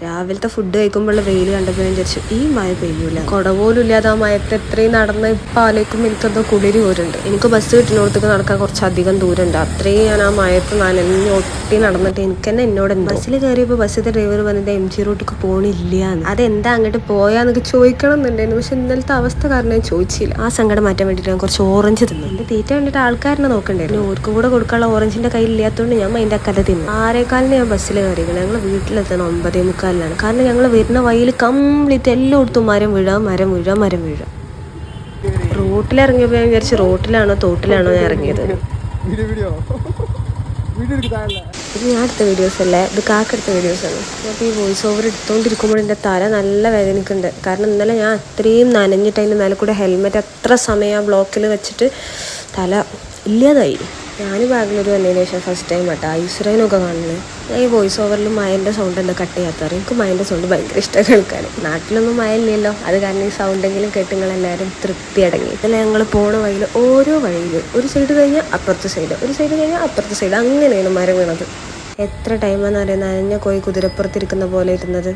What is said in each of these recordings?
രാവിലത്തെ ഫുഡ് കഴിക്കുമ്പോഴുള്ള വെയിൽ കണ്ടപ്പോൾ ഞാൻ വിചാരിച്ചു ഈ മഴ പെയ്യൂല. കുട പോലും ഇല്ലാതെ ആ മയത്ത് എത്രയും നടന്ന് ഇപ്പം ആലോചിക്കുമ്പോൾ എനിക്കെന്തോ കുളിര് പോരുണ്ട്. എനിക്ക് ബസ് കിട്ടുന്നിടത്തേക്ക് നടക്കാൻ കുറച്ചധികം ദൂരമുണ്ട്. അത്രയും ഞാൻ ആ മയത്ത് നനഞ്ഞ് ഒട്ടി നടന്നിട്ട് എനിക്ക് തന്നെ എന്നോട് ബസ്സിൽ കയറിയപ്പോൾ ബസ്സിലെ ഡ്രൈവർ പറഞ്ഞത് MG റൂട്ടിലേക്ക് പോകണില്ല. അതെന്താ അങ്ങോട്ട് പോയാന്നൊക്കെ ചോദിക്കണം എന്നുണ്ടായിരുന്നു. പക്ഷെ ഇന്നലത്തെ അവസ്ഥ കാരണം ഞാൻ ചോദിച്ചില്ല. ആ സങ്കടം മാറ്റാൻ വേണ്ടിയിട്ട് ഞാൻ കുറച്ച് ഓറഞ്ച് തിന്നു. എൻ്റെ തീറ്റ വേണ്ടിയിട്ട് ആൾക്കാരനെ നോക്കണ്ടായിരുന്നു. ഓർക്കും കൂടെ കൊടുക്കാനുള്ള ഓറഞ്ചിൻ്റെ കയ്യിലില്ലാത്തതുകൊണ്ട് ഞാൻ അതിൻ്റെ അക്കരെ തിന്നു. 6:15 ഞാൻ ബസ്സിൽ കയറിയിരിക്കണം. ഞങ്ങൾ വീട്ടിലെത്തണം 9:45. കാരണം ഞങ്ങൾ വരുന്ന വഴിയിൽ കംപ്ലീറ്റ് എല്ലായിടത്തും മരം വീഴ. റോട്ടിലിറങ്ങിയപ്പോൾ ഞാൻ വിചാരിച്ചു റോട്ടിലാണോ തോട്ടിലാണോ ഞാൻ ഇറങ്ങിയത്. ഇത് ഞാൻ എടുത്ത വീഡിയോസ് അല്ലേ, ഇത് കാക്കെടുത്ത വീഡിയോസാണ്. അപ്പോൾ ഈ വോയിസ് ഓവർ എടുത്തുകൊണ്ടിരിക്കുമ്പോൾ എൻ്റെ തല നല്ല വേദനിക്കുന്നുണ്ട്. കാരണം ഇന്നലെ ഞാൻ അത്രയും നനഞ്ഞിട്ട് അതിൻ്റെ മേലെ കൂടെ ഹെൽമെറ്റ് അത്ര സമയം ബ്ലോക്കിൽ വെച്ചിട്ട് തല ഇല്ലാതായി. ഞാൻ ബാംഗ്ലൂർ വന്നതിന് ശേഷം ഫസ്റ്റ് ടൈം ആട്ടോ ഐശ്വര്യനൊക്കെ കാണുന്നത്. ഞാൻ ഈ വോയിസ് ഓവറിൽ മഴൻ്റെ സൗണ്ട് എന്താ കട്ട് ചെയ്യാത്തറിയാം. എനിക്ക് മഴൻ്റെ സൗണ്ട് ഭയങ്കര ഇഷ്ടമാണ് കേൾക്കാൻ. നാട്ടിലൊന്നും മഴ ഇല്ലല്ലോ, അത് കാരണം ഈ സൗണ്ടെങ്കിലും കേട്ട് നിങ്ങളെല്ലാവരും തൃപ്തി അടങ്ങി. ഇതല്ല ഞങ്ങൾ പോണ വഴിയിൽ ഓരോ വഴിയിൽ ഒരു സൈഡ് കഴിഞ്ഞാൽ അപ്പുറത്തെ സൈഡ്, ഒരു സൈഡ് കഴിഞ്ഞാൽ അപ്പുറത്തെ സൈഡ്, അങ്ങനെയാണ് മരം വീണത്. എത്ര ടൈമാണെന്ന് അറിയാം നനഞ്ഞ കോഴി കുതിരപ്പുറത്തിരിക്കുന്ന പോലെ ഇരുന്നത്.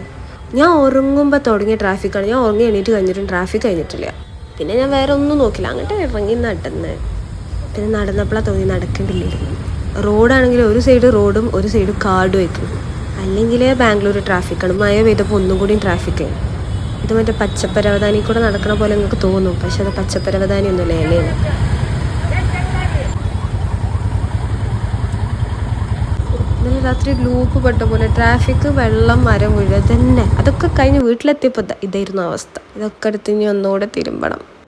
ഞാൻ ഉറങ്ങുമ്പോൾ തുടങ്ങിയ ട്രാഫിക്കാണ്. ഞാൻ ഉറങ്ങി എണീറ്റ് കഴിഞ്ഞിട്ടും ട്രാഫിക് കഴിഞ്ഞിട്ടില്ല. പിന്നെ ഞാൻ വേറെ ഒന്നും നോക്കില്ല, അങ്ങോട്ട് ഇറങ്ങി നടന്ന്. പിന്നെ നടന്നപ്പോഴാണ് തോന്നി നടക്കേണ്ടില്ലായിരുന്നു. റോഡാണെങ്കിൽ ഒരു സൈഡ് റോഡും ഒരു സൈഡ് കാടും വയ്ക്കും. അല്ലെങ്കിൽ ബാംഗ്ലൂർ ട്രാഫിക്കാണ്. മഴ പെയ്തപ്പോൾ ഒന്നും കൂടിയും ട്രാഫിക്കായി. ഇത് മറ്റേ പച്ചപ്പരവതാനി കൂടെ നടക്കണ പോലെ നിങ്ങൾക്ക് തോന്നും, പക്ഷെ അത് പച്ചപ്പരവതാനി ഒന്നുമില്ല, ഇലയാണ്. ഇന്നലെ രാത്രി ലൂപ്പ് പെട്ട പോലെ ട്രാഫിക്, വെള്ളം, മരം വീഴുക തന്നെ. അതൊക്കെ കഴിഞ്ഞ് വീട്ടിലെത്തിയപ്പോൾ ഇതായിരുന്നു അവസ്ഥ. ഇതൊക്കെ എടുത്ത് ഇനി ഒന്നുകൂടെ തിരുമ്പണം.